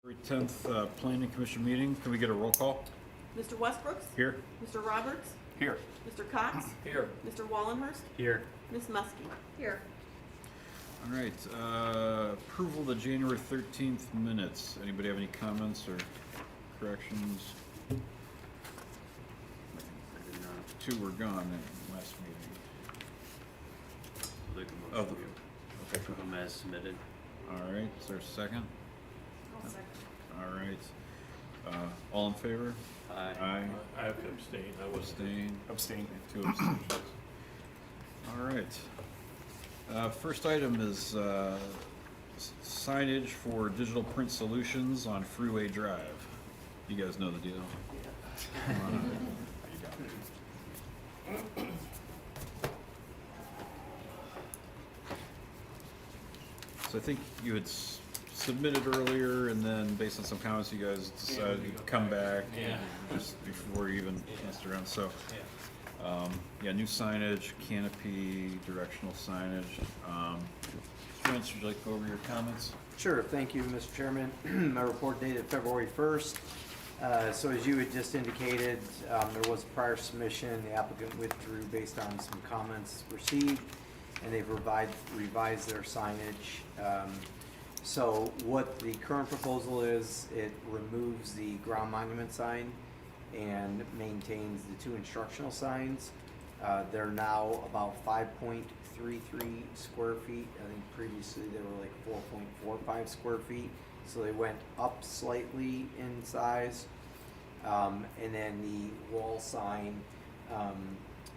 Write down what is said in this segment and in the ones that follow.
February 10th, Planning Commission meeting. Can we get a roll call? Mr. Westbrooks? Here. Mr. Roberts? Here. Mr. Cox? Here. Mr. Wallenhurst? Here. Ms. Muskie? Here. All right. Approval of the January 13th minutes. Anybody have any comments or corrections? Two were gone in last meeting. Make a Oh, motion to approve them as submitted. All right. Is there a second? I'll second. All right. All in favor? Aye. I have to abstain. I was Abstain. Two abstentions. All right. First item is signage for digital print solutions on Freeway Drive. You guys know the deal. Come on up. So I think you had submitted earlier, and then based on some comments, you guys decided to come back just before you even messed around. So, yeah, new signage, canopy, directional signage. Spence, would you like to go over your comments? Sure, thank you, Mr. Chairman. My report dated February 1st. So as you had just indicated, there was a prior submission. The applicant withdrew based on some comments received, and they've revised their signage. So what the current proposal is, it removes the ground monument sign and maintains the two instructional signs. They're now about 5.33 square feet. I think previously they were like 4.45 square feet. So they went up slightly in size. And then the wall sign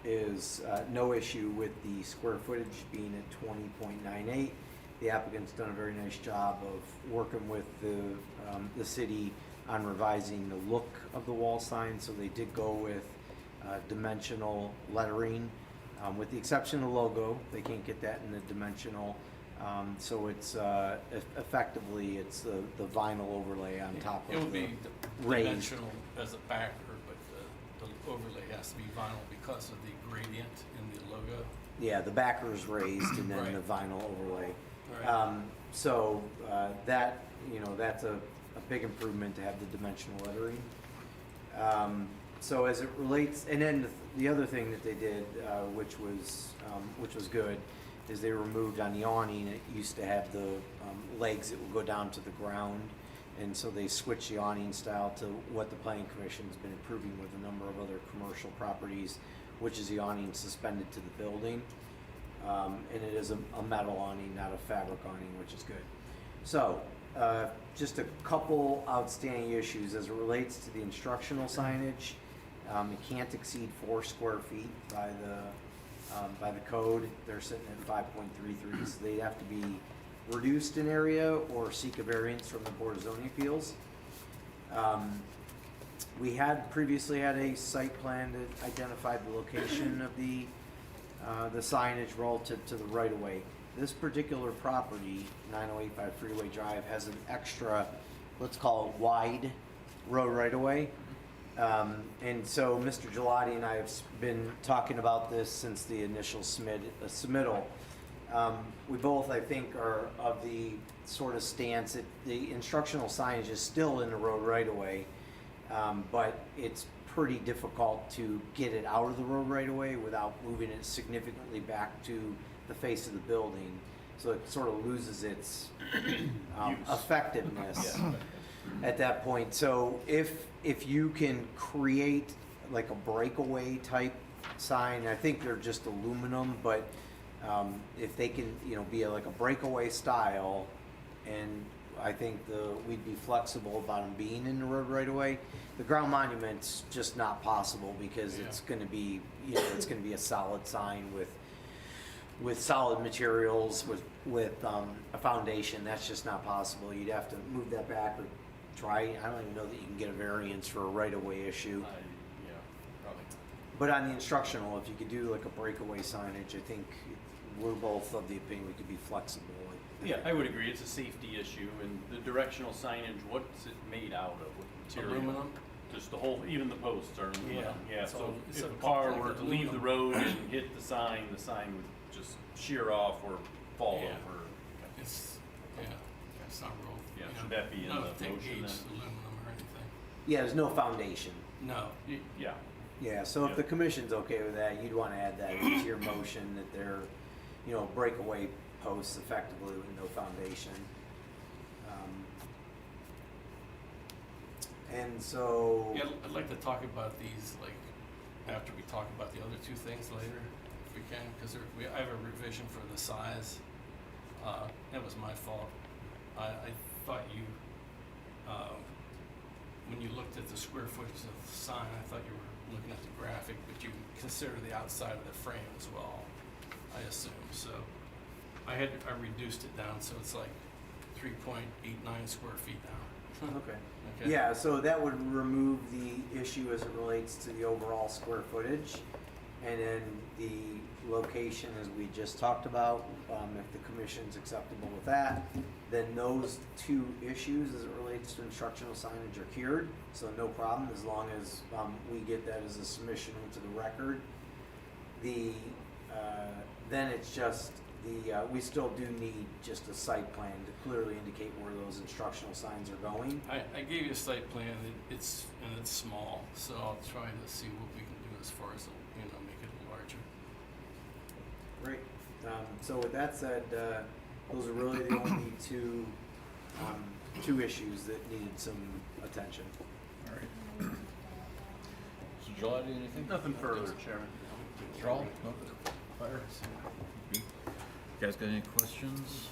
is no issue with the square footage being at 20.98. The applicant's done a very nice job of working with the city on revising the look of the wall sign. So they did go with dimensional lettering, with the exception of the logo. They can't get that in the dimensional. So it's effectively it's the vinyl overlay on top of It would the be raised. dimensional as a backer, but the overlay has to be vinyl because of the gradient in the logo. Yeah, the backer's raised and then Right. the vinyl overlay. Right. So that, that's a big improvement to have the dimensional lettering. So as it relates, and then the other thing that they did, which was good, is they removed on the awning, it used to have the legs that would go down to the ground. And so they switched the awning style to what the Planning Commission's been approving with a number of other commercial properties, which is the awning suspended to the building. And it is a metal awning, not a fabric awning, which is good. So, just a couple outstanding issues as it relates to the instructional signage. It can't exceed 4 square feet by the code. They're sitting at 5.33, so they'd have to be reduced in area or seek a variance from the Board of Zoning Appeals. We had previously had a site plan that identified the location of the signage relative to the right-of-way. This particular property, 9085 Freeway Drive, has an extra, let's call it wide road right-of-way. And so Mr. Gelati and I have been talking about this since the initial submittal. We both, I think, are of the sort of stance that the instructional signage is still in the road right-of-way, but it's pretty difficult to get it out of the road right-of-way without moving it significantly back to the face of the building. So it sort of loses its effectiveness at that point. So if you can create like a breakaway type sign, I think they're just aluminum, but if they can, be like a breakaway style, and I think we'd be flexible about them being in the road right away. The ground monument's just not possible because it's going to be, it's going to be a solid sign with solid materials, with a foundation. That's just not possible. You'd have to move that back or try. I don't even know that you can get a variance for a right-of-way issue. Yeah, probably. But on the instructional, if you could do like a breakaway signage, I think we're both of the opinion we could be flexible. Yeah, I would agree. It's a safety issue, and the directional signage, what's it made out of? What material? Aluminum. Just the whole, even the posts are aluminum. Yeah, So so it's if a a car like were to leave the aluminum. road and hit the sign would just shear off or fall Yeah. over. It's not real Yeah, you know, should that be in no the thick motion gauge then? aluminum or anything. Yeah, there's no foundation. No, Yeah, Yeah, so if Yeah. the commission's okay with that, you'd wanna add that into your motion that they're, you know, breakaway posts effectively with no foundation. And so, yeah, I'd like to talk about these, like, after we talk about the other two things later, if we can, because I have a revision for the size. That was my fault. I thought you, when you looked at the square footage of the sign, I thought you were looking at the graphic, but you consider the outside of the frame as well, I assume. So I reduced it down, so it's like 3.89 square feet now. okay. Okay. Yeah, so that would remove the issue as it relates to the overall square footage. And then the location, as we just talked about, if the commission's acceptable with that, then those two issues as it relates to instructional signage are cured. So no problem, as long as we get that as a submission into the record. Then it's just we still do need just a site plan to clearly indicate where those instructional signs are going. I gave you a site plan, it's small, so I'll try to see what we can do as far as, you know, make it larger. Great. So with that said, those are really the only two issues that needed some attention. All right. So Joel, anything? nothing further, Chairman. Charles? No? Fire? You guys got any questions?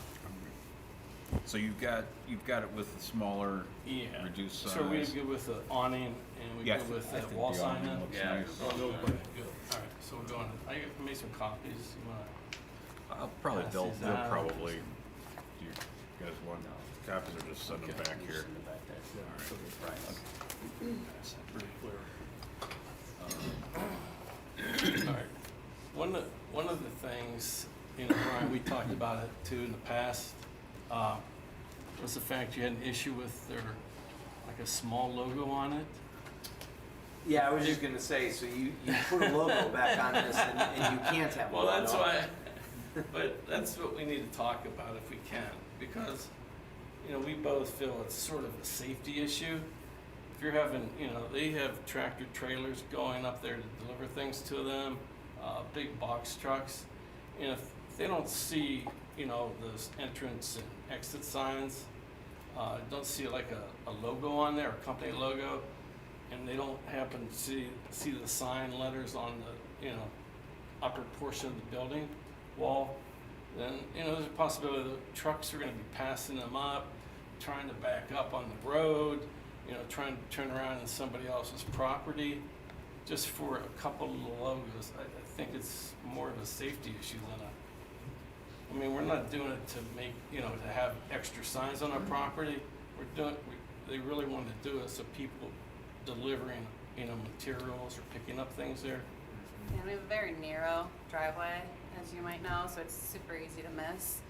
So you've got it with the smaller, Yeah. reduced size. So are we good with the awning and we Yeah, good with I the think wall the sign awning then? looks Yeah. nice. Oh, good, good. All right, so we're going, I made some copies, you wanna? I'll probably, Pass they'll these out. probably, do you guys want copies or just send them Okay. back here? In the back there. All right. So it's right. That's pretty clear. All right, one of the things, you know, Brian, we talked about it too in the past, was the fact you had an issue with their, like a small logo on it. Yeah, I was just gonna say, so you put a logo back on this and you can't have a Well, logo. that's why, but that's what we need to talk about if we can, because, you know, we both feel it's sort of a safety issue. If you're having, you know, they have tractor trailers going up there to deliver things to them, big box trucks. And if they don't see, you know, those entrance and exit signs, don't see like a logo on there, a company logo, and they don't happen to see the sign letters on the, you know, upper portion of the building wall, then, you know, there's a possibility that trucks are gonna be passing them up, trying to back up on the road, you know, trying to turn around in somebody else's property, just for a couple of logos. I think it's more of a safety issue than I mean, we're not doing it to make, you know, to have extra signs on our property. They really want to do it so people delivering, you know, materials or picking up things there. Yeah, we have a very narrow driveway, as you might know, so it's super easy to miss.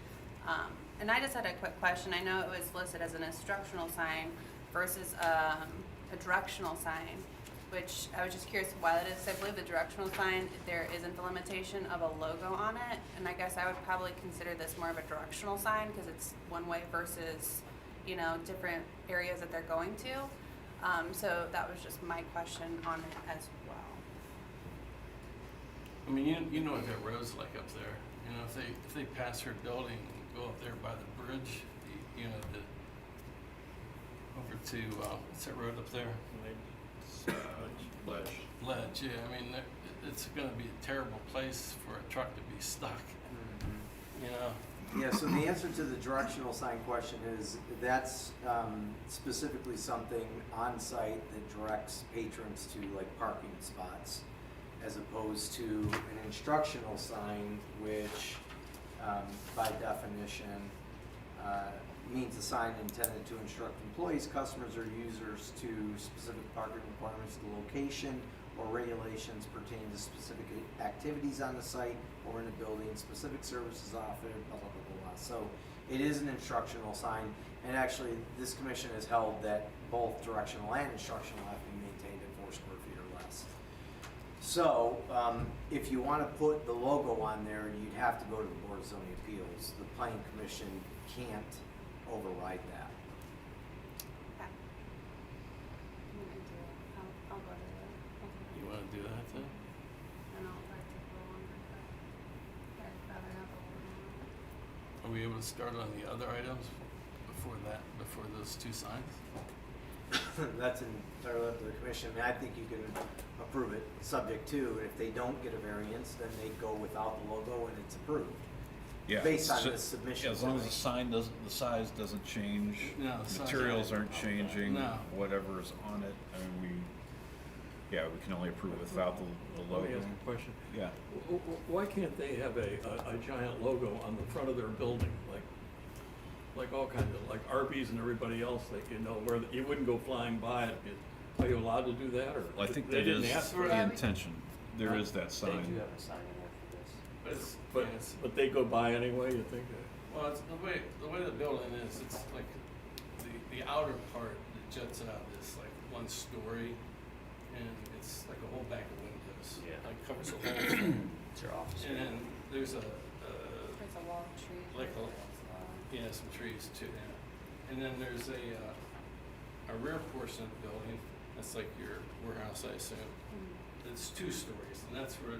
And I just had a quick question. I know it was listed as an instructional sign versus a directional sign, which I was just curious why that is. I believe the directional sign, there isn't the limitation of a logo on it, and I guess I would probably consider this more of a directional sign because it's one way versus, you know, different areas that they're going to. So that was just my question on it as well. I mean, you know what that road's like up there. You know, if they pass her building and go up there by the bridge, you know, over to what's that road up there? Ledge. Ledge. Yeah, I mean, it's going to be a terrible place for a truck to be stuck. You know. Yeah, so the answer to the directional sign question is that's specifically something on site that directs patrons to like parking spots, as opposed to an instructional sign, which by definition means a sign intended to instruct employees, customers, or users to specific parking requirements, the location or regulations pertaining to specific activities on the site or in a building, specific services offered, blah, blah, blah, blah, blah. So it is an instructional sign, and actually this commission has held that both directional and instructional have to be maintained at 4 square feet or less. So if you want to put the logo on there, you'd have to go to the Board of Zoning Appeals. The Planning Commission can't override that. able to start on the other items before those two signs? That's entirely up to the commission. I mean, I think you can approve it subject to, and if they don't get a variance, then they go without the logo and it's approved. Yeah. Based on so- this submission. yeah, as long as the tonight. sign doesn't, the size doesn't change. No, the size- Materials aren't changing. No. Whatever's on it, I mean, we can only approve it without the Let logo. me ask a question. Yeah. Why can't they have a giant logo on the front of their building, like all kinds of, like Arby's and everybody else, that, you know, where you wouldn't go flying by it? Are you allowed to do that, or? Well, I think they that didn't is ask for the that? intention. There is that They do sign. have a sign in there for this. But it's, But, yeah, it's, but they go by anyway, you think? well, it's the way the building is, it's like the outer part that juts out is like one story, and it's like a whole bank of windows. Yeah. Like covers the whole thing. It's your office. And then there's There's a wall of trees. Like a- yeah, some trees too, yeah. And then there's a rear portion of the building, that's like your warehouse, I assume. It's 2 stories, and that's where,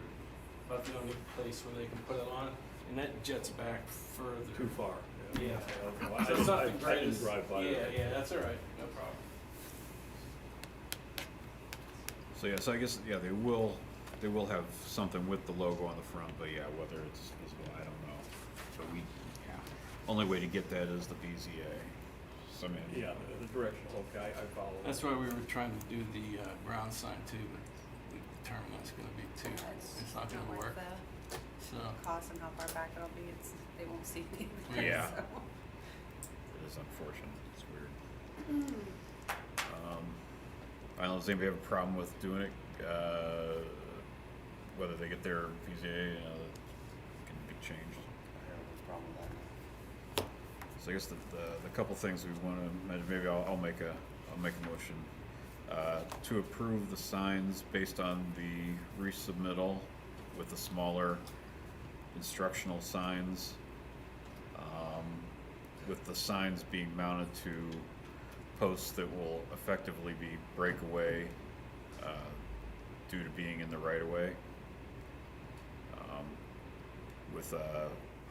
about the only place where they can put it on, and that jets back further. Too far. Yeah. I So it's not the didn't greatest- drive by Yeah, there. yeah, that's all right, no problem. So yeah, so I guess, yeah, they will have something with the logo on the front, but yeah, whether it's visible, I don't know. But only way to get that is the BZA. So I mean. Yeah, the directional, okay, I follow. That's why we were trying to do the ground sign too, but we determined it's gonna be too, it's not gonna worth work, the so. cost and how far back it'll be, they won't see me. Yeah. So. It is unfortunate. It's weird. I don't know, does anybody have a problem with doing it? Whether they get their PZA, can be changed. I have no problem with that. So I guess the couple things we want to mention, maybe I'll make a motion to approve the signs based on the resubmittal with the smaller instructional signs, with the signs being mounted to posts that will effectively be breakaway due to being in the right of way, with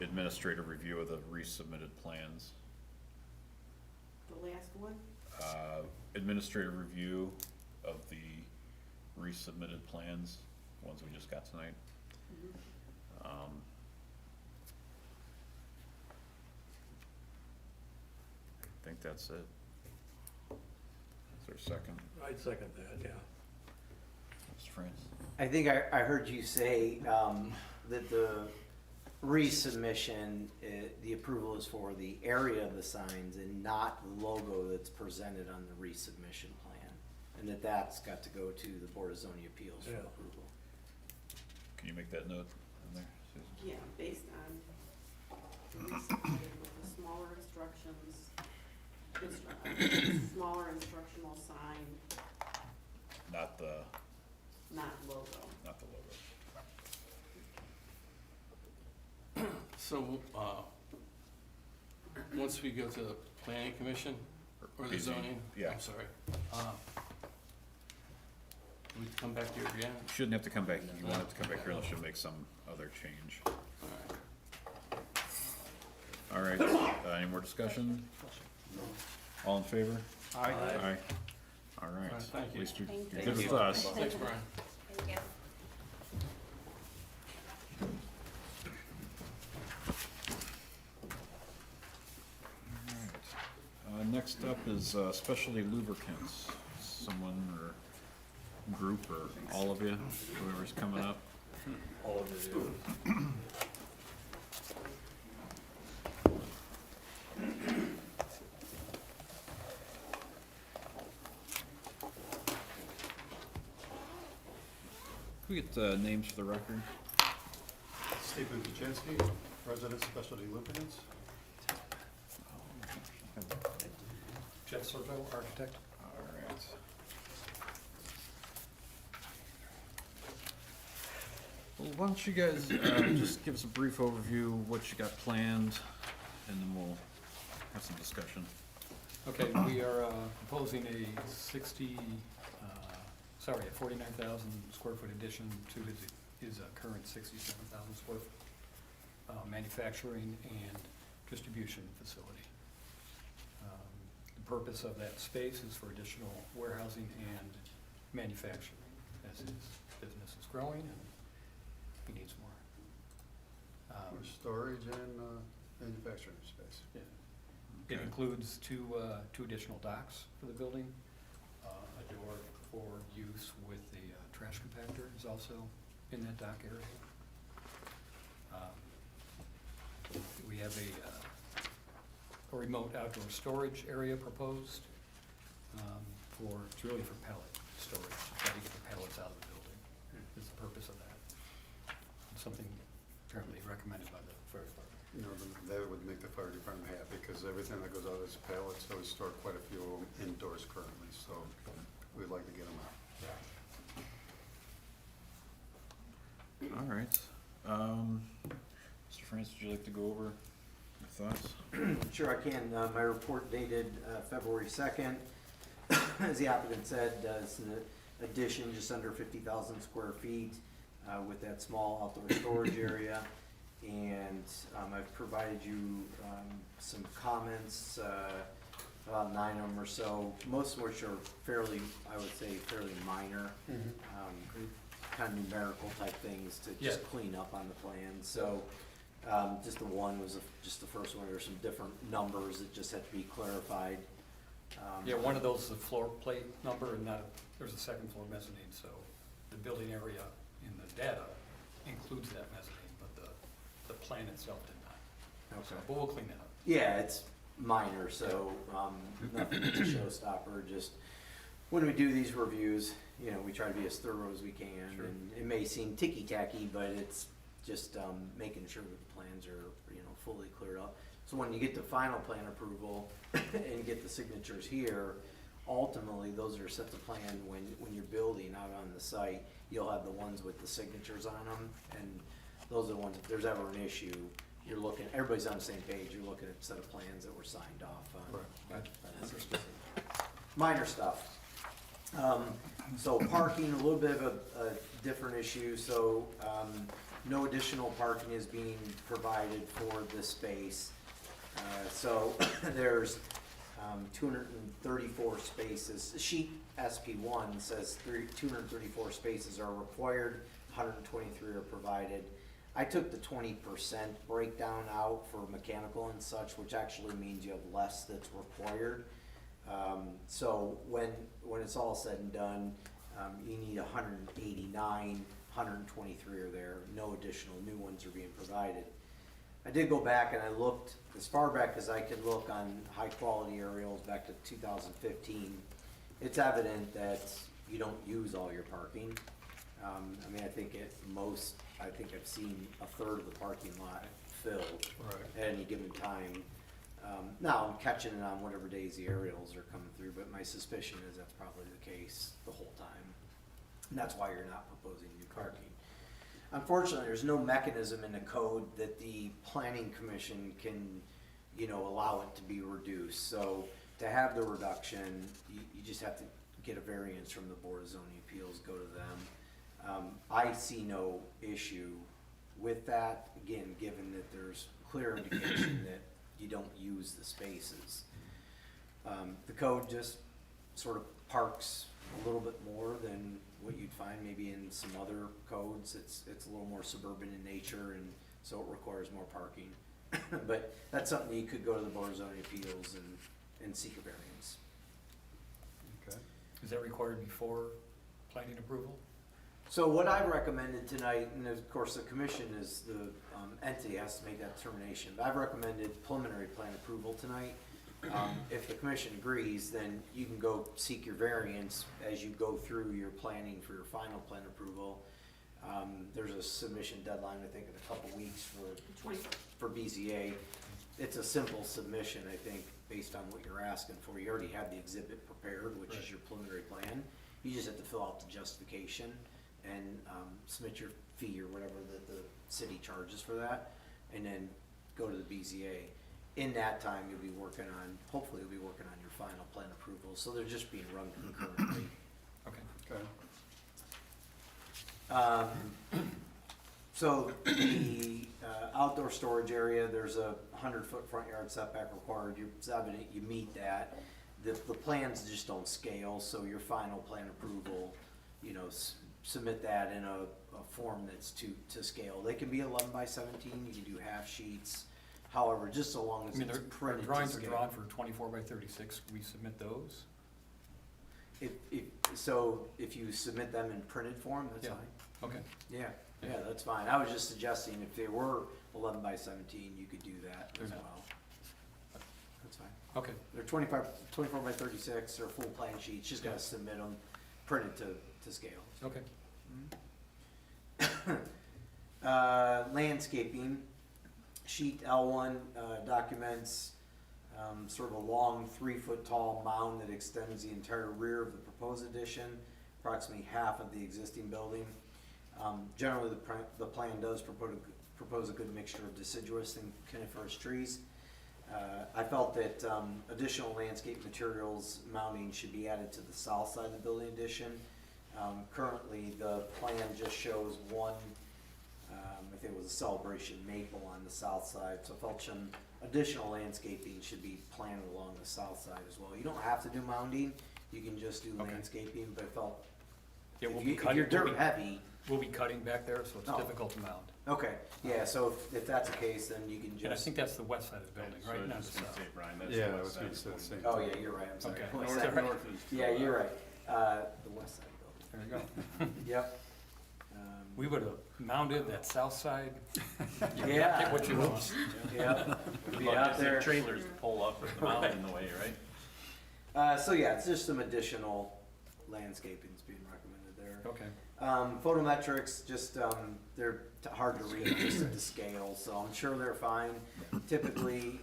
administrative review of the resubmitted plans. The last one? Administrative review of the resubmitted plans, ones we just got tonight. I think that's it. Is there a second? I'd second that, yeah. Mr. France? I think I heard you say, that the resubmission, the approval is for the area of the signs and not the logo that's presented on the resubmission plan. And that's got to go to the Board of Zoning Appeals for Yeah. approval. Can you make that note in there, Susan? Yeah, based on with the smaller smaller instructional sign, Not the not logo. logo. So, once we go to the planning commission, or the BZ, zoning, yeah. I'm sorry, do we come back here again? You shouldn't have to come back, you won't have to come back here unless you make some other change. All right. All right, any more discussion? All in favor? Aye. Aye. All right. right, thank At you. least you're Thank you're you. good with us. Thanks, Brian. Thank you. Next up is specialty lubricants. Someone or group or all of you, whoever's coming up. All of it, yeah. Can we get names for the record? Stephen Kuczynski, President Specialty Lubricants. Jeff Soto, Architect. All right. Well, why don't you guys just give us a brief overview of what you got planned, and then we'll have some discussion. Okay, we are proposing a 49,000 square foot addition to his current 67,000 square foot manufacturing and distribution facility. The purpose of that space is for additional warehousing and manufacturing, as his business is growing and he needs more. For storage and manufacturing space. Yeah. It includes two additional docks for the building. A door for use with the trash compactor is also in that dock area. We have a remote outdoor storage area proposed it's really for pallet storage, try to get the pallets out of the building, is the purpose of that. It's something apparently recommended by the fire department. You know, that would make the fire department happy, because everything that goes out as pallets, so we store quite a few of them indoors currently, so we'd like to get them out. All right. Mr. France, would you like to go over your thoughts? Sure, I can. My report dated February 2nd. As the applicant said, it's an addition just under 50,000 square feet with that small outdoor storage area. And I've provided you some comments, about 9 of them or so, most of which are fairly, I would say, fairly minor. Kind of numerical type things to just clean up on the plan. So just the one was just the first one. There were some different numbers that just had to be clarified. Yeah, one of those is a floor plate number and there's a second floor mezzanine, so the building area in the data includes that mezzanine, but the plan itself did not. Okay. But we'll clean that up. Yeah, it's minor, so nothing to showstopper. Just when we do these reviews, you know, we try to be as thorough as we can. Sure. And it may seem ticky-tacky, but it's just making sure that the plans are, you know, fully cleared up. So when you get the final plan approval and get the signatures here, ultimately, those are set to plan when you're building out on the site. You'll have the ones with the signatures on them, and those are the ones, if there's ever an issue, you're looking, everybody's on the same page, you're looking at a set of plans that were signed off on. Right. Minor stuff. So parking, a little bit of a different issue, so no additional parking is being provided for this space. So there's 234 spaces. Sheet SP1 says 234 spaces are required, 123 are provided. I took the 20% breakdown out for mechanical and such, which actually means you have less that's required. So when it's all said and done, you need 189, 123 are there, no additional new ones are being provided. I did go back and I looked as far back as I could look on high quality aerials back to 2015. It's evident that you don't use all your parking. I mean, I think I've seen a third of the parking lot filled at any given time. Now I'm catching it on whatever days the aerials are coming through, but my suspicion is that's probably the case the whole time. And that's why you're not proposing new parking. Unfortunately, there's no mechanism in the code that the planning commission can, you know, allow it to be reduced. So to have the reduction, you just have to get a variance from the Board of Zoning Appeals, go to them. I see no issue with that, again, given that there's clear indication that you don't use the spaces. The code just sort of parks a little bit more than what you'd find maybe in some other codes. It's a little more suburban in nature, and so it requires more parking. But that's something you could go to the Board of Zoning Appeals and seek a variance. Okay. Is that required before planning approval? So what I recommended tonight, and of course the commission is the entity has to make that determination, but I've recommended preliminary plan approval tonight. If the commission agrees, then you can go seek your variance as you go through your planning for your final plan approval. There's a submission deadline, I think, in a couple weeks for BZA. It's a simple submission, I think, based on what you're asking for. You already have the exhibit prepared, which is your preliminary plan. You just have to fill out the justification and submit your fee or whatever that the city charges for that, and then go to the BZA. In that time, hopefully you'll be working on your final plan approval, so they're just being run concurrently. Okay. Okay. So the outdoor storage area, there's a 100-foot front yard setback required. It's evident you meet that. The plans just don't scale, so your final plan approval, you know, submit that in a form that's to scale. They can be 11 by 17, you can do half sheets, however, just so long I as mean, it's our printed to drawings are scale. drawn for 24 by 36, we submit those? If you submit them in printed form, that's Yeah. fine. Okay. Yeah, that's fine. I was just suggesting if they were 11 by 17, you could do that They're as not. well. That's fine. Okay, They're 24 by 36, they're full plan sheets, just gotta submit them printed to scale. okay. Landscaping, sheet L1 documents sort of a long 3-foot tall mound that extends the entire rear of the proposed addition, approximately half of the existing building. Generally, the plan does propose a good mixture of deciduous and coniferous trees. I felt that additional landscape materials mounting should be added to the south side of the building addition. Currently, the plan just shows one, I think it was a celebration maple on the south side, so I felt some additional landscaping should be planted along the south side as well. You don't have to do mounding, you can just do Okay. landscaping, but I felt Yeah, we'll if be you're cutting, dirt heavy, we'll be cutting back there, so it's Oh. difficult to mount. okay, yeah, so if that's the case, then you can And I just, think that's the west side of the building, So right, I not was the just gonna south. say, Brian, that's Yeah, the I west was side gonna of say the the same. oh yeah, you're right, I'm sorry. Okay. West North, side. north is. Yeah, you're right, the west side of the building. There you go. Yep. We would have mounted that south side. Yeah. Get what you want. Yep. We'd Be love out to see there. trailers to pull up with the mountain in the way, right? So yeah, it's just some additional landscaping's being recommended there. Okay. Photometrics, just, they're hard to read just at the scale, so I'm sure they're fine. Typically,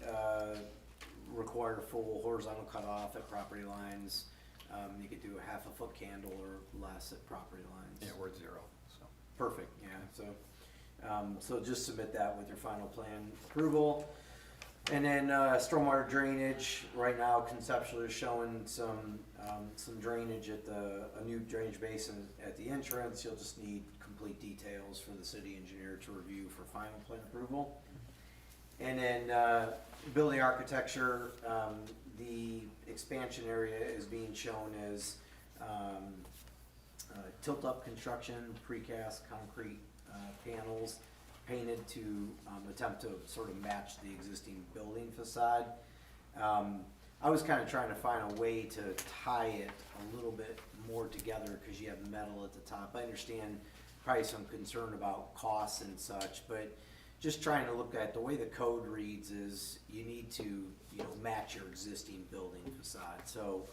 require full horizontal cutoff at property lines. You could do a 1/2 foot candle or less at property lines. Yeah, we're at 0, so. Perfect, yeah, so just submit that with your final plan approval. And then, stormwater drainage, right now conceptually showing some drainage at a new drainage basin at the entrance. You'll just need complete details for the city engineer to review for final plan approval. And then, building architecture, the expansion area is being shown as, tilt-up construction, precast concrete panels painted to attempt to sort of match the existing building facade. I was kind of trying to find a way to tie it a little bit more together because you have metal at the top. I understand probably some concern about costs and such, but just trying to look at the way the code reads is you need to, you know, match your existing building facade. So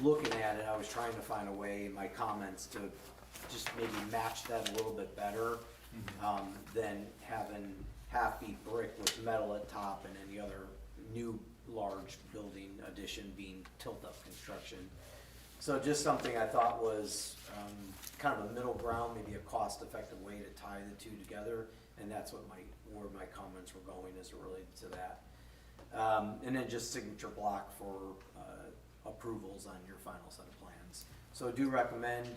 looking at it, I was trying to find a way in my comments to just maybe match that a little bit better than having half-beat brick with metal at top and then the other new large building addition being tilt-up construction. So just something I thought was kind of a middle ground, maybe a cost-effective way to tie the two together, and that's what where my comments were going as it related to that. And then just signature block for approvals on your final set of plans. So I do recommend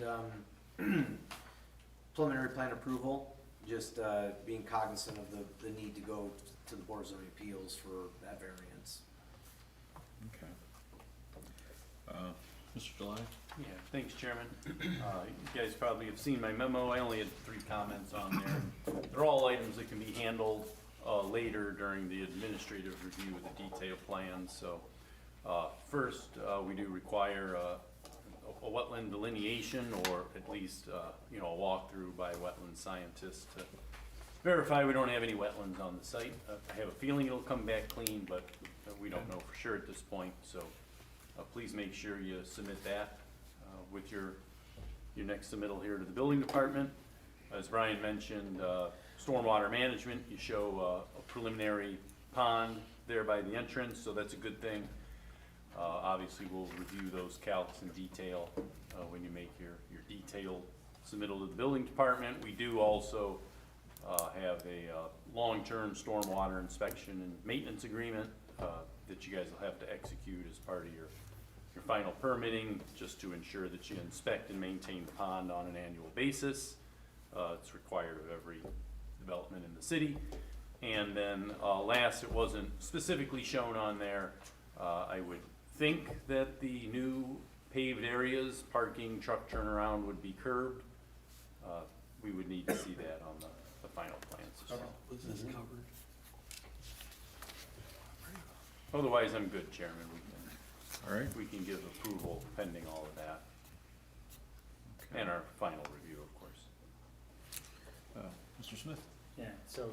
preliminary plan approval, just being cognizant of the need to go to the Board of Zoning Appeals for that variance. Okay. Mr. July? Yeah, thanks, Chairman. You guys probably have seen my memo. I only had 3 comments on there. They're all items that can be handled later during the administrative review of the detailed plans. So first, we do require a wetland delineation, or at least a walkthrough by a wetland scientist to verify we don't have any wetlands on the site. I have a feeling it'll come back clean, but we don't know for sure at this point. So please make sure you submit that with your next submittal here to the building department. As Brian mentioned, stormwater management, you show a preliminary pond there by the entrance, so that's a good thing. Obviously, we'll review those calcs in detail when you make your detailed submittal to the building department. We do also have a long-term stormwater inspection and maintenance agreement that you guys will have to execute as part of your final permitting, just to ensure that you inspect and maintain the pond on an annual basis. It's required of every development in the city. And then, last, it wasn't specifically shown on there, I would think that the new paved areas, parking, truck turnaround would be curbed. We would need to see that on the final plans as well. Was this covered? Otherwise, I'm good, Chairman. All right. We can give approval pending all of that. Okay. And our final review, of course. Mr. Smith? Yeah, so,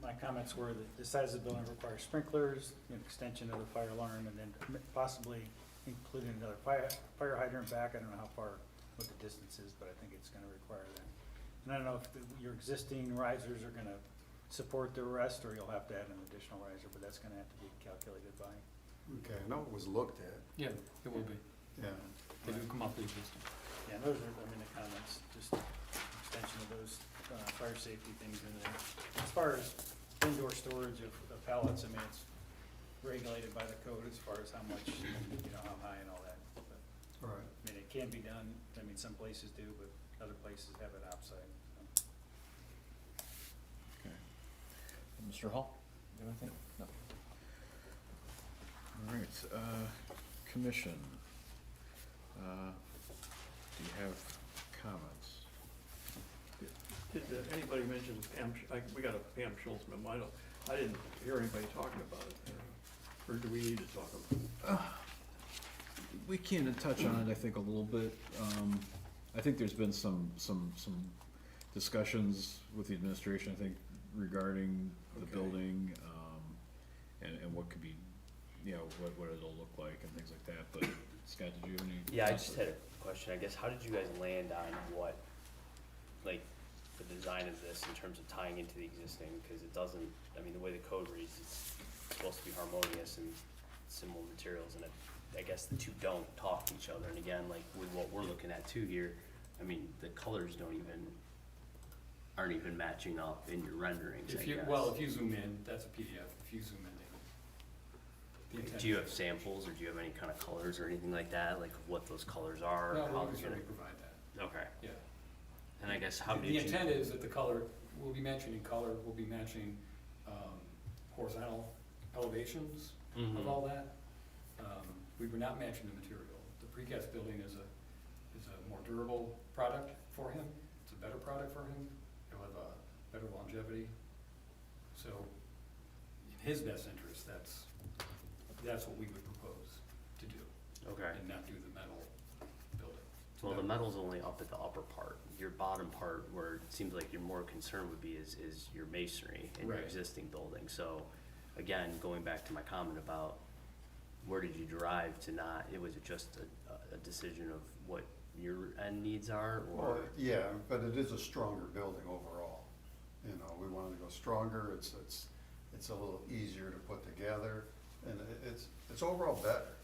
my comments were that the size of the building requires sprinklers, an extension of the fire alarm, and then possibly including another fire hydrant back. I don't know how far, what the distance is, but I think it's gonna require that. And I don't know if your existing risers are gonna support the rest, or you'll have to add an additional riser, but that's gonna have to be calculated by. Okay, I know it was looked at, Yeah, it will be. yeah. They do come off the existing. Yeah, those are, the comments, just extension of those, fire safety things in there. As far as indoor storage of pallets, I mean, it's regulated by the code as far as how much, how high and all that. But, All right. I mean, it can be done, I mean, some places do, but other places have it outside, so. Okay. Mr. Hall, you have anything? No. All right, commission. Do you have comments? Did anybody mention Pam, we got a Pam Schultz memo, I didn't hear anybody talking about it, or do we need to talk about it? We can touch on it, I think, a little bit. I think there's been some discussions with the administration, I think, regarding the Okay. building, and what could be, what it'll look like and things like that, but Scott, did you have any? Yeah, I just had a question, I guess, how did you guys land on what, like, the design of this in terms of tying into the existing, because it doesn't, I mean, the way the code reads, it's supposed to be harmonious and similar materials, and I guess the two don't talk to each other, and again, like, with what we're looking at too here, I mean, the colors aren't even matching up in your renderings, I If you, guess. well, if you zoom in, that's a PDF, if you zoom in, the intent. Do you have samples, or do you have any kind of colors or anything like that, like what those colors are? No, how we they're can certainly gonna- provide that, Okay, yeah. and I guess how did The you? intent is that the color, we'll be matching in color, we'll be matching, horizontal elevations of Mhm. all that. We were not matching the material. The precast building is a more durable product for him, it's a better product for him, it'll have a better longevity. So, in his best interest, that's what we would propose to do, Okay. and not do the metal building. So Well, the that- metal's only up at the upper part. Your bottom part, where it seems like your more concern would be, is your masonry in your Right. existing building. So, again, going back to my comment about where did you derive to not, it was just a decision of what your end needs are, Well, or? yeah, but it is a stronger building overall. We wanted to go stronger, it's a little easier to put together, and it's overall better.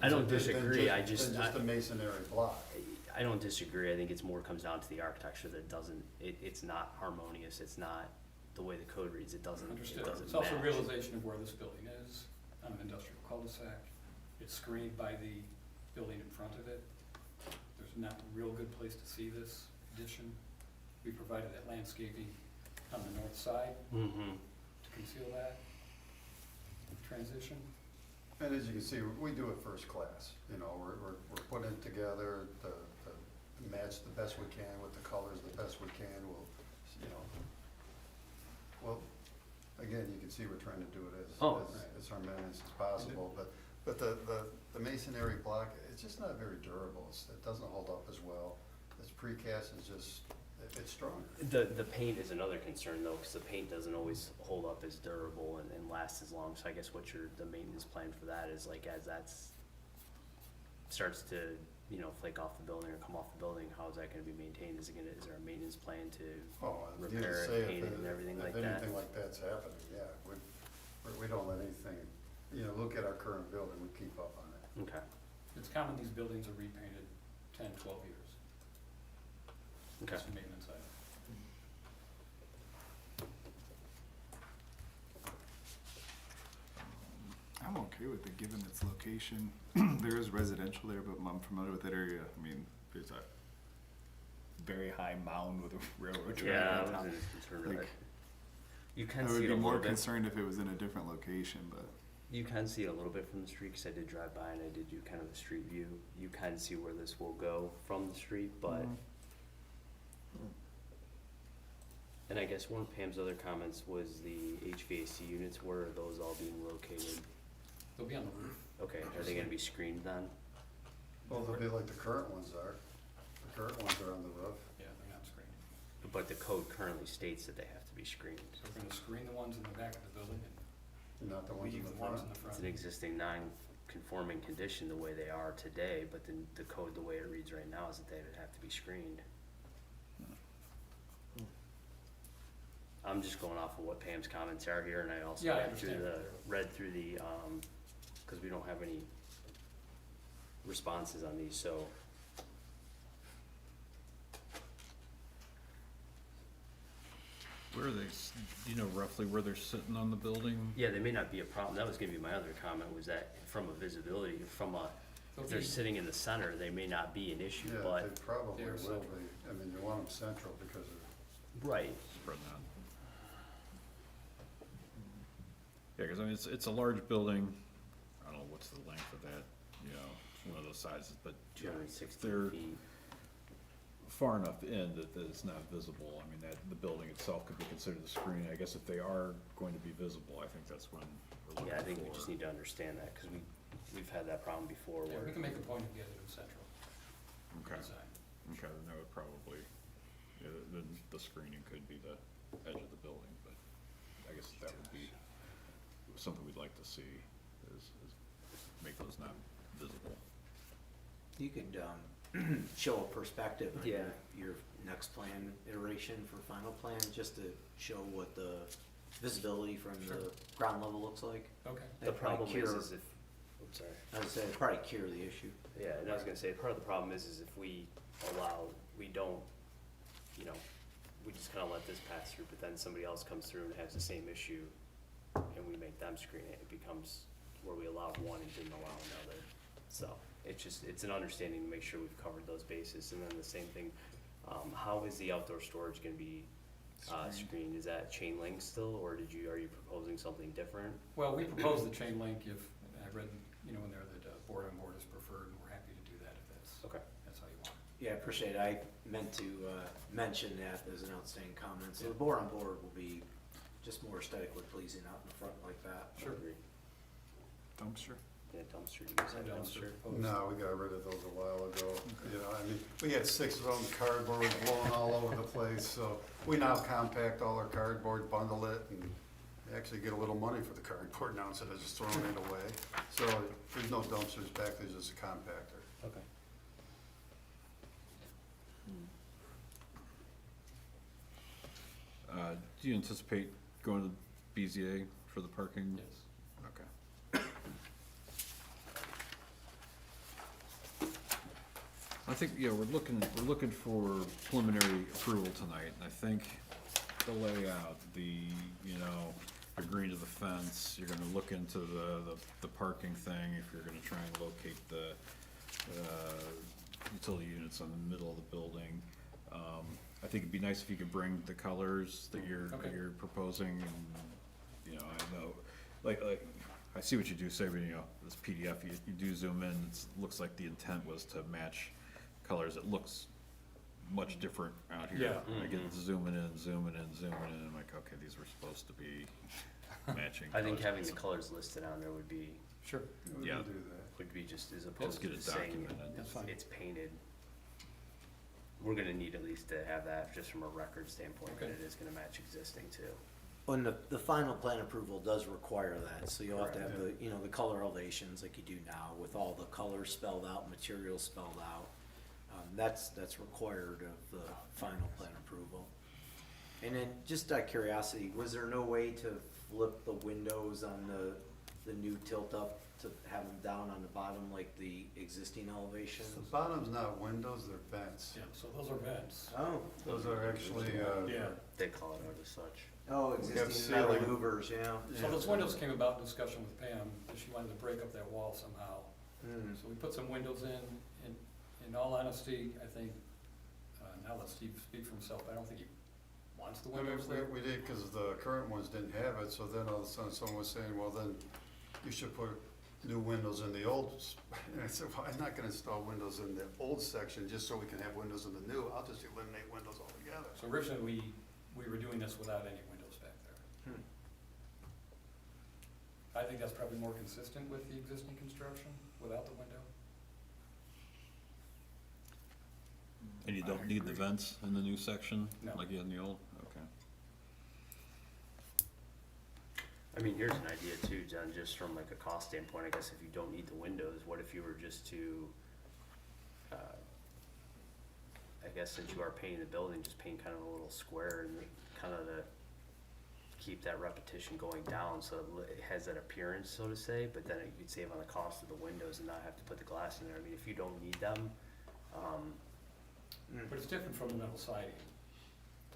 I don't than disagree, than just a masonry block. I don't disagree. I think it's more comes down to the architecture that doesn't, it's not harmonious. It's not the way the code reads. It doesn't Understood. It's match. also a realization of where this building is, on an industrial cul-de-sac. It's screened by the building in front of it. There's not a real good place to see this addition. We provided that landscaping on the north side Mm-hmm. to conceal that transition. And as you can see, we do it first class, we're putting it together to match the best we can with the colors, the best we can, well, again, you can see we're trying to do it as harmonious as possible, but the masonry block, it's just not very durable, it doesn't hold up as well. This precast is just, it's stronger. The paint is another concern though, because the paint doesn't always hold up as durable and last as long. So I guess the maintenance plan for that is like as that's starts to flake off the building or come off the building, how is that going to be maintained? Is there a maintenance plan to repair it, paint it, and everything like If that? anything like that's happening, yeah, we don't let anything, look at our current building, we keep up on it. Okay. It's common these buildings are repainted 10, 12 years. Okay. That's the maintenance item. I'm okay with it, given its location. There is residential there, but I'm familiar with that area. I mean, there's very high mound with a railroad track Yeah, on I top. wasn't concerned with Like, it. You I can would see it be a more little bit. concerned if it was in a different location, but You can see it a little bit from the street, because I did drive by and I did do kind of a street view. You can see where this will go from the street, but. And I guess one of Pam's other comments was the HVAC units, where are those all being located? They'll be on the roof. Okay, are they gonna be screened then? Well, they'll be like the current ones are. The current ones are on the roof. Yeah, they're not screened. But the code currently states that they have to be screened. So we're gonna screen the ones in the back of the building and Not the ones in leave the the ones front. in the front. It's an existing non-conforming condition the way they are today, but then the code, the way it reads right now, is that they would have to be screened. I'm just going off of what Pam's comments are here, and I also Yeah, I read through understand. read through the, cause we don't have any responses on these, so. Where are they, do you know roughly where they're sitting on the building? Yeah, they may not be a problem. That was gonna be my other comment, was that from a visibility, if they're Okay. sitting in the center, they may not be an issue, Yeah, but, they probably They're will central. be. I mean, you want them central because of, right. Spread out. Yeah, because I mean, it's a large building. I don't know what's the length of that, you know, it's one of those sizes, but Two hundred and sixty they're feet. far enough in that it's not visible. I mean, that, the building itself could be considered a screen. I guess if they are going to be visible, I think that's when we're looking for. Yeah, I think we just need to understand that, cause we've had that problem before Yeah, where. we can make a point of getting them central Okay, design. okay, then that would probably, yeah, then the screening could be the edge of the building, but I guess that would be something we'd like to see, is make those not visible. You could, show a perspective on Yeah. your next plan iteration for final plan, just to show what the visibility from the Sure. ground level looks like. Okay. The That'd probably problem cure- is if, oops, sorry. I would say it'd probably cure the issue. Yeah, and I was gonna say, part of the problem is if we allow, we don't, you know, we just kinda let this pass through, but then somebody else comes through and has the same issue, and we make them screen it, it becomes where we allowed one and didn't allow another. So, it's an understanding to make sure we've covered those bases, and then the same thing, how is the outdoor storage gonna be, screened? Is that chain link still, or are you proposing something different? Well, we propose the chain link if, I read, you know, in there that board on board is preferred, and we're happy to do that if Okay. that's how you want it. Yeah, I appreciate it. I meant to, mention that as an outstanding comment. So the board on board will be just more aesthetically pleasing out in the front like that. Sure. Agree. dumpster. Yeah, dumpster, you guys have a dumpster? proposed. no, we got rid of those a while ago. You know, I mean, we had 6 of them, cardboard was blowing all over the place, so we now compact all our cardboard, bundle it, and actually get a little money for the cardboard now instead of just throwing it away. So there's no dumpsters back, there's just a compactor. Okay. Do you anticipate going to BZA for the parking? Yes. Okay. I think, yeah, we're looking for preliminary approval tonight, and I think the layout, you know, agreeing to the fence, you're gonna look into the parking thing, if you're gonna try and locate the, utility units on the middle of the building. I think it'd be nice if you could bring the colors that Okay. you're proposing, and, you know, I know, like, I see what you do say, but, you know, this PDF, you do zoom in, it looks like the intent was to match colors. It looks much different out here. Yeah. I get zooming in, and I'm like, okay, these were supposed to be matching I think colors. having the colors listed on there would be, Sure. We Yeah. can do that. would be just as opposed get to it saying documented. That's fine. it's painted. We're gonna need at least to have that just from a record standpoint, that Okay. it is gonna match existing too. And the final plan approval does require that, so you'll have to have the, you know, the color elevations like you do now, with all the colors spelled out, materials spelled out. That's required of the final plan approval. And then, just out of curiosity, was there no way to flip the windows on the new tilt up to have them down on the bottom like the existing elevations? The bottom's not windows, they're vents. Yeah, so those are vents. Oh, Those are actually, Yeah. They call it out as such. oh, have existing metal ceiling. louvers, yeah. So those windows came about in discussion with Pam, that she wanted to break up that wall somehow. Hmm. So we put some windows in all honesty, I think Now let Steve speak for himself. I don't think he wants the I mean, windows there. we did, because the current ones didn't have it, so then all of a sudden someone was saying, well, then you should put new windows in the old. And I said, well, I'm not gonna install windows in the old section just so we can have windows in the new. I'll just eliminate windows altogether. So originally, we were doing this without any windows back there. I think that's probably more consistent with the existing construction, without the window. And you don't need the vents in the new section, No. like you had in the old? Okay. I mean, here's an idea too, John, just from like a cost standpoint, I guess if you don't need the windows, what if you were just to, I guess since you are painting the building, just paint kind of a little square and kind of to keep that repetition going down so it has that appearance, so to say, but then you'd save on the cost of the windows and not have to put the glass in there. I mean, if you don't need them, But it's different from the metal siding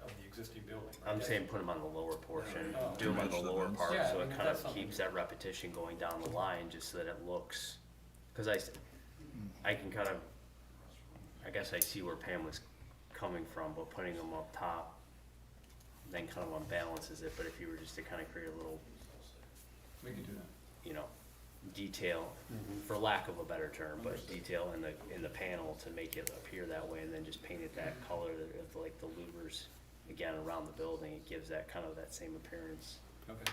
of the existing building. right? I'm saying put them on the lower portion, Oh. do them on the Match the lower vents. part, Yeah, so I it mean, kind that's of something. keeps that repetition going down the line, just so that it looks, cause I can kind of, I guess I see where Pam was coming from, but putting them up top then kind of unbalances it, but if you were just to kind of create a little, We could do that. you know, detail, for lack of a better term, but detail in the panel to make it appear that way, and then just paint it that color of like the louvers, again, around the building, it gives that kind of that same appearance. Okay.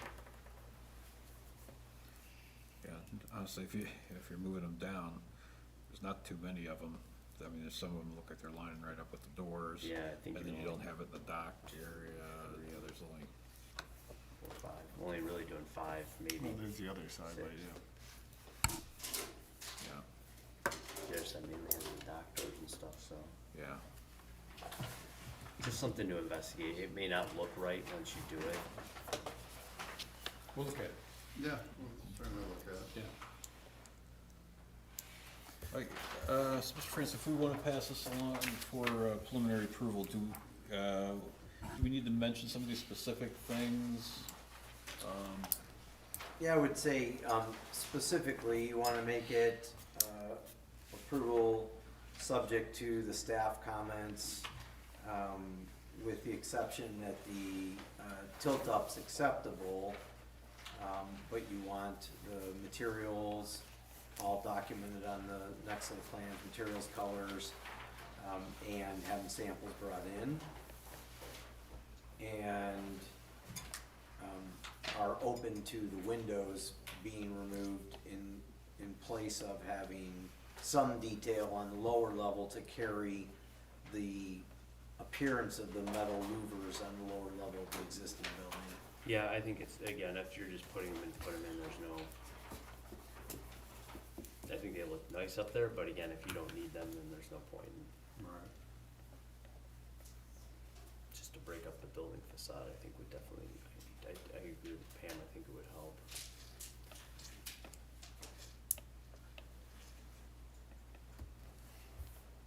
Yeah, honestly, if you're moving them down, there's not too many of them. I mean, there's some of them look like they're lining right up with the doors. Yeah, I think And then you're you don't have it in the dock area. Yeah, there's only, 4 or 5, only really doing 5, maybe. Well, there's the other side, but 6. yeah. yeah, There's that mainly has the dock doors and stuff, so. yeah. Just something to investigate. It may not look right once you do it. We'll look at it, Yeah, we'll certainly look at it. yeah. Right, so Mr. France, if we want to pass this along for preliminary approval, do we need to mention some of these specific things? Yeah, I would say, specifically, you wanna make it, approval subject to the staff comments, with the exception that the, tilt-up's acceptable, but you want the materials all documented on the next set of plans, materials, colors, and having samples brought in. And, are open to the windows being removed in place of having some detail on the lower level to carry the appearance of the metal louvers on the lower level of the existing building. Yeah, I think it's, again, if you're just putting them in to put them in, there's no, I think they look nice up there, but again, if you don't need them, then there's no point in, Right. just to break up the building facade, I think would definitely, I agree with Pam, I think it would help.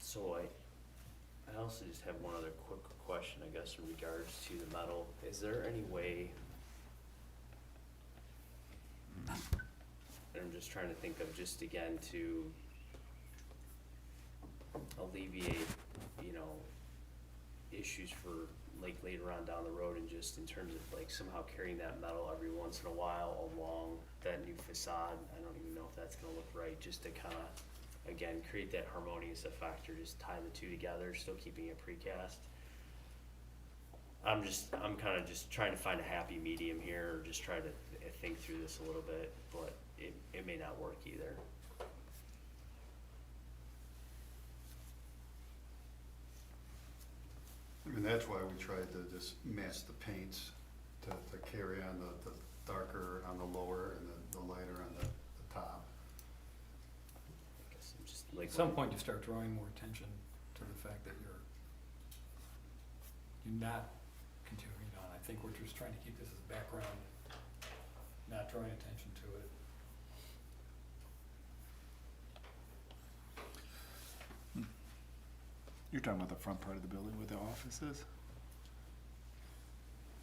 So I also just have one other quick question, I guess, in regards to the metal. Is there any way, and I'm just trying to think of just again to alleviate, you know, issues for like later on down the road and just in terms of like somehow carrying that metal every once in a while along that new facade. I don't even know if that's gonna look right, just to kinda, again, create that harmonious effect or just tie the two together, still keeping it precast. I'm kinda just trying to find a happy medium here, or just try to think through this a little bit, but it may not work either. I mean, that's why we tried to just match the paints to carry on the darker on the lower and the lighter on the top. I guess I'm just like. At some point, you start drawing more attention to the fact that you're not continuing on. I think we're just trying to keep this as a background, not drawing attention to it. You're talking about the front part of the building where the office is?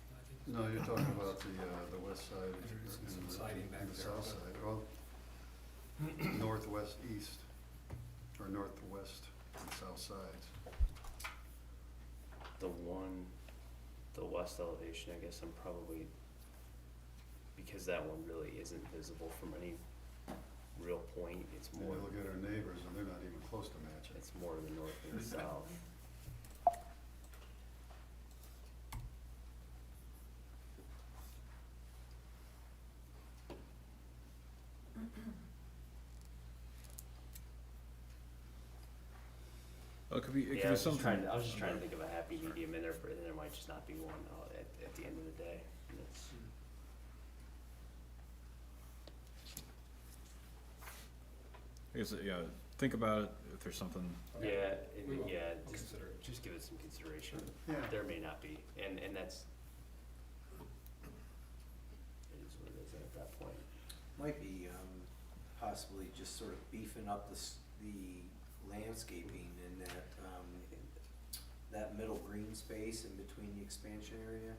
I think No, you're talking about the west side There's some and siding back the there, south but- side. Well, northwest, east, or northwest and south sides. the west elevation, I guess I'm probably, because that one really isn't visible from any real point, it's And more, you look at our neighbors and they're not even close to matching. it's more the north and the south. Well, it could be, it Yeah, could be something. I was just trying to think of a happy medium in there, but there might just not be one at the end of the day. And it's- I guess, yeah, think about it, if there's something, Yeah, We will. yeah, We'll consider it. just give it some consideration. Yeah. There may not be, and that's, it is what it is at that point. Might be, possibly just sort of beefing up the landscaping in that, that middle green space in between the expansion area.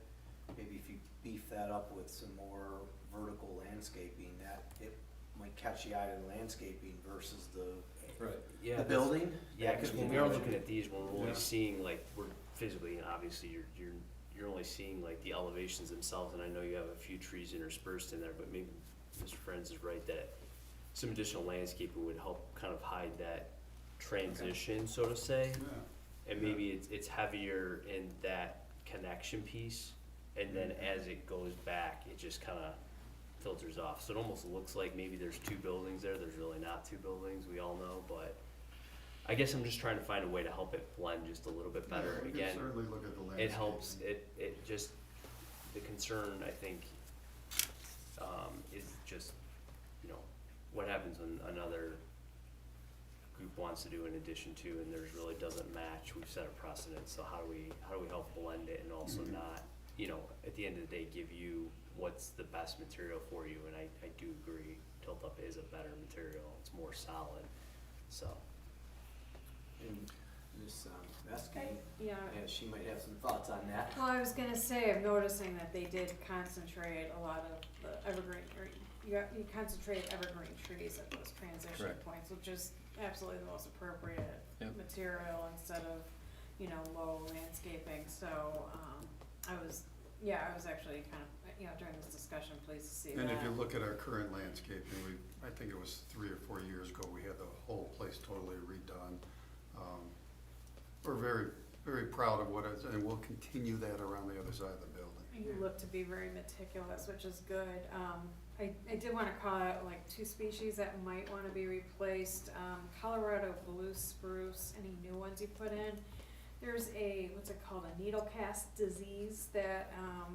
Maybe if you beef that up with some more vertical landscaping, that it might catch the eye of the landscaping versus the Right. Yeah, the that's- building. Yeah, That cause could when be we are an looking option. at these, we're only Yeah. seeing like, we're physically, and obviously you're only seeing like the elevations themselves, and I know you have a few trees interspersed in there, but maybe Mr. Friends is right that some additional landscaping would help kind of hide that transition, so to say. Yeah. And maybe it's heavier in that connection piece, and then as it goes back, it just kinda filters off. So it almost looks like maybe there's two buildings there, there's really not two buildings, we all know, but I guess I'm just trying to find a way to help it blend just a little bit better. Yeah, we can Again, certainly look at the landscape. it helps, it just, the concern, I think, is just, you know, what happens when another group wants to do in addition to, and theirs really doesn't match, we've set a precedent, so how do we help blend it and also Mhm. not, you know, at the end of the day, give you what's the best material for you, and I do agree, Tilt Up is a better material, it's more solid, so. And Miss Vesky, Yeah, yeah, she might have some thoughts on that. well, I was gonna say, I'm noticing that they did concentrate a lot of the evergreen, or you concentrate evergreen trees at those transition Correct. points, which is absolutely the most appropriate Yep. material instead of, low landscaping, so, I was actually kind of, during this discussion, pleased to see that. And if you look at our current landscaping, I think it was 3 or 4 years ago, we had the whole place totally redone. We're very, very proud of what it is, and we'll continue that around the other side of the building. You look to be very meticulous, which is good. I did wanna call out like 2 species that might wanna be replaced. Colorado blue spruce, any new ones you put in. There's what's it called, a needle cast disease that,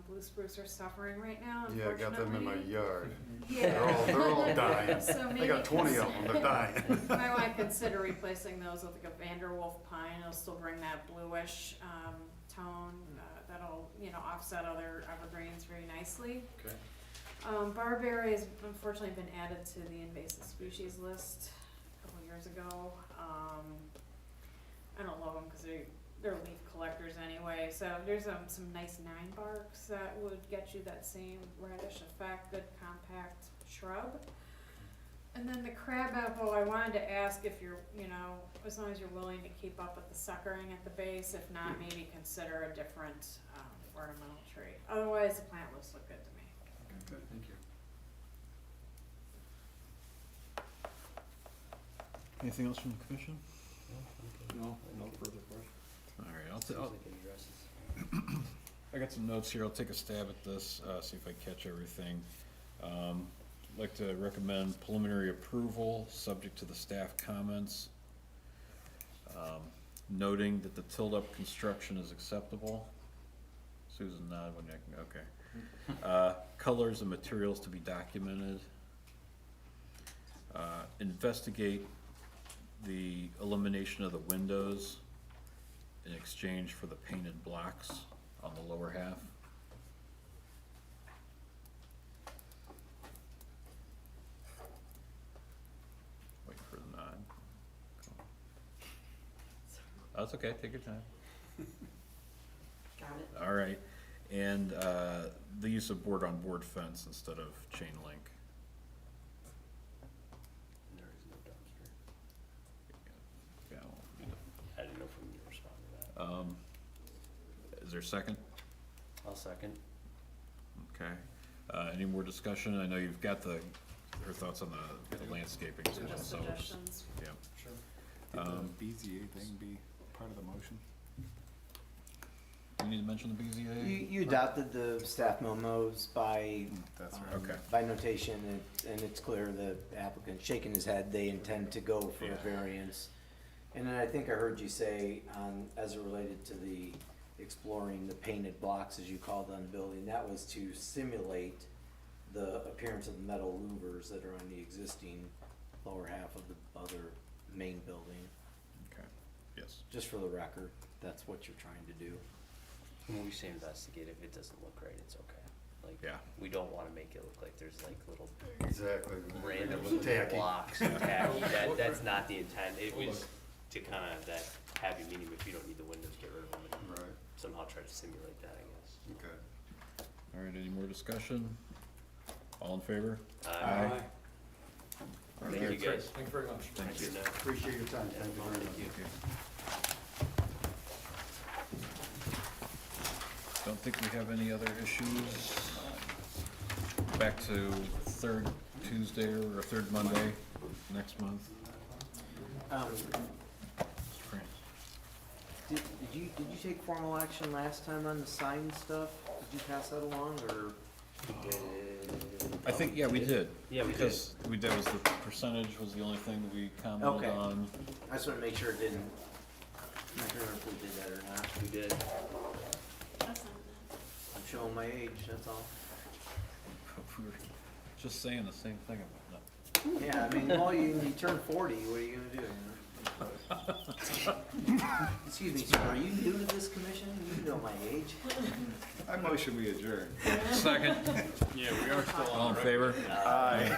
blue spruce are suffering right now, Yeah, I got them in my unfortunately. yard. Yeah. They're all dying. So I maybe got 20 of them, they're dying. I might consider replacing those with like a Vanderwolf pine. It'll still bring that bluish, tone, that'll, offset other evergreens very nicely. Okay. Barberry has unfortunately been added to the invasive species list a couple years ago. I don't love them because they're leaf collectors anyway, so there's some nice 9 barks that would get you that same reddish effect, good compact shrub. And then the crabapple, I wanted to ask if you're, as long as you're willing to keep up with the suckering at the base, if not, maybe consider a different ornamental tree. Otherwise, the plant list look good to me. Okay. Thank you. anything else from the commission? No further questions. All right, Seems like it addresses. I got some notes here, I'll take a stab at this, see if I catch everything. Like to recommend preliminary approval, subject to the staff comments. Noting that the tilled-up construction is acceptable. Susan nodded when okay. Colors and materials to be documented. Investigate the elimination of the windows in exchange for the painted blocks on the lower half. Wait for the nod. Oh, it's okay, take your time. Got it. All right, and the use of board-on-board fence instead of chain link. And there is no dumpster. Yeah, well, I didn't know if we were responding to that. there a second? I'll second. Okay. Any more discussion? I know you've got her thoughts on the landscaping as well, Just so. suggestions. Yeah. Did the BZA thing be part of the motion? Do you need to mention the BZA? You adopted the staff memos by, That's right. Okay. by notation, and it's clear the applicant shaking his head, they intend to go for a Yeah. variance. And then I think I heard you say, as it related to the exploring the painted blocks, as you called on the building, that was to simulate the appearance of the metal louvers that are on the existing lower half of the other main building. Okay, yes. Just for the record, that's what you're trying to do. When we say investigate, if it doesn't look right, it's okay. Like, Yeah. we don't wanna make it look like there's like little Exactly. random Tacky. blocks and tacky. That's not the intent. It was to kinda that happy medium, if you don't need the windows, get rid of them and Right, somehow try to simulate that, I guess. okay. All right, any more discussion? All in favor? Aye. Thank you guys. Thank you very much. Thank you. Appreciate your time, Yeah, thank you no, very thank much. you. Don't think we have any other issues. Back to third Tuesday or third Monday next month. Um, Mr. France. Did you take formal action last time on the sign stuff? Did you pass that along, or? I think, yeah, we did. Yeah, we did. Because that was the percentage was the only thing that we commented Okay. on. I just wanna make sure it didn't, not sure if we did that or not. We did. That's not I'm showing my age, that's all. We were just saying the same thing about that. Yeah, I mean, well, you turn 40, what are you gonna do, you know? Excuse me, sir, are you new to this commission? You know my age. I motion we adjourn. Second, Yeah, we are still on. all in favor? Aye.